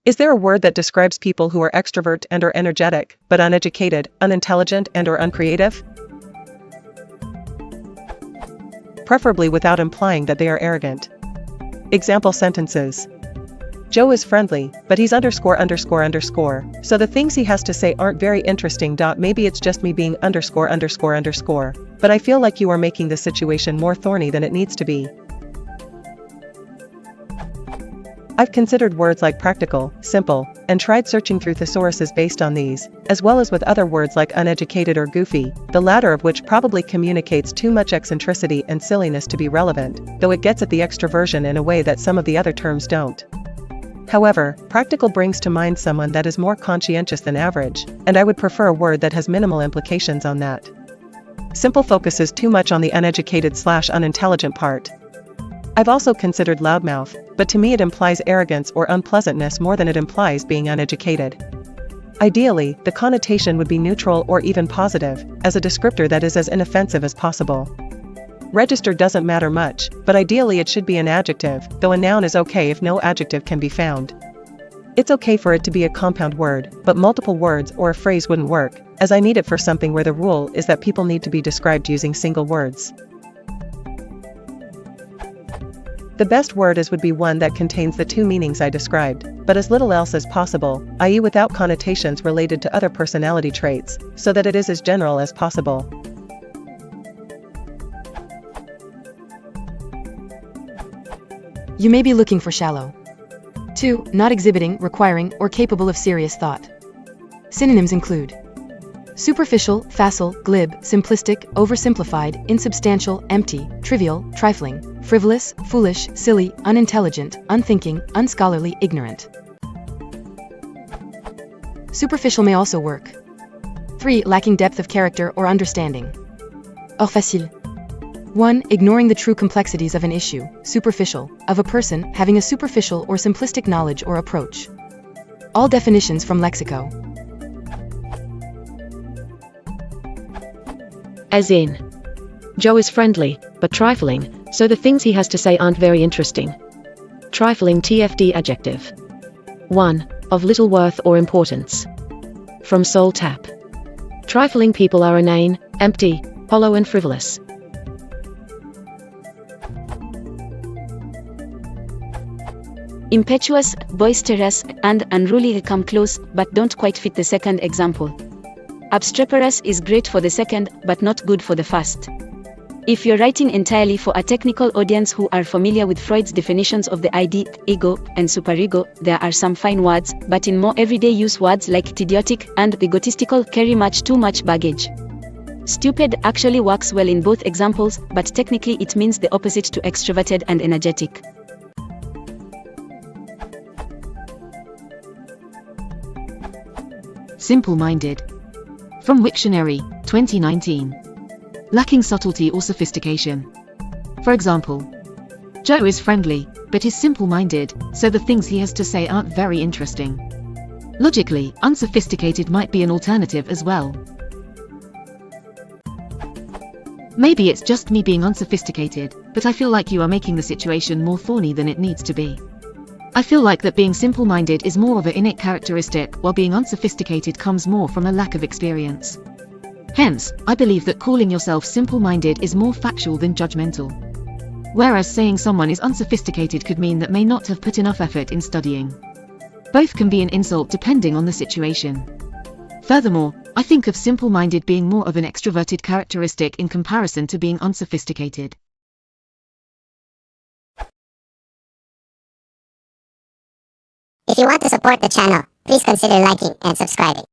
Is there a word that describes people who are extrovert and or energetic, but uneducated, unintelligent and or uncreative? Preferably without implying that they are arrogant. Example sentences. Joe is friendly, but he's _____, so the things he has to say aren't very interesting. Maybe it's just me being _____, but I feel like you are making the situation more thorny than it needs to be. I've considered words like practical, simple, and tried searching through thesauruses based on these, as well as with other words like uneducated or goofy, the latter of which probably communicates too much eccentricity and silliness to be relevant, though it gets at the extroversion in a way that some of the other terms don't. However, practical brings to mind someone that is more conscientious than average, and I would prefer a word that has minimal implications on that. Simple focuses too much on the uneducated/unintelligent part. I've also considered loudmouth, but to me it implies arrogance or unpleasantness more than it implies being uneducated. Ideally, the connotation would be neutral or even positive, as a descriptor that is as inoffensive as possible. Register doesn't matter much, but ideally it should be an adjective, though a noun is okay if no adjective can be found. It's okay for it to be a compound word, but multiple words or a phrase wouldn't work, as I need it for something where the rule is that people need to be described using single words. The best word would be one that contains the two meanings I described, but as little else as possible, i.e. without connotations related to other personality traits, so that it is as general as possible. You may be looking for shallow. 2. Not exhibiting, requiring, or capable of serious thought. Synonyms include superficial, facile, glib, simplistic, oversimplified, insubstantial, empty, trivial, trifling, frivolous, foolish, silly, unintelligent, unthinking, unscholarly, ignorant. Superficial may also work. 3. Lacking depth of character or understanding. Hors facile. 1. Ignoring the true complexities of an issue, superficial, of a person, having a superficial or simplistic knowledge or approach. All definitions from Lexico. As in, Joe is friendly, but trifling, so the things he has to say aren't very interesting. Trifling TFD adjective. 1. Of little worth or importance. From Soul Tap. Trifling people are inane, empty, hollow and frivolous. Impetuous, boisterous, and unruly come close, but don't quite fit the second example. Obstreperous is great for the second, but not good for the first. If you're writing entirely for a technical audience who are familiar with Freud's definitions of the id, ego, and superego, there are some fine words, but in more everyday use words like idiotic and egotistical carry much too much baggage. Stupid actually works well in both examples, but technically it means the opposite to extroverted and energetic. Simple-minded. From Wiktionary, 2019. Lacking subtlety or sophistication. For example, Joe is friendly, but is simple-minded, so the things he has to say aren't very interesting. Logically, unsophisticated might be an alternative as well. Maybe it's just me being unsophisticated, but I feel like you are making the situation more thorny than it needs to be. I feel like that being simple-minded is more of an innate characteristic, while being unsophisticated comes more from a lack of experience. Hence, I believe that calling yourself simple-minded is more factual than judgmental. Whereas saying someone is unsophisticated could mean that may not have put enough effort in studying. Both can be an insult depending on the situation. Furthermore, I think of simple-minded being more of an extroverted characteristic in comparison to being unsophisticated. If you want to support the channel, please consider liking and subscribing.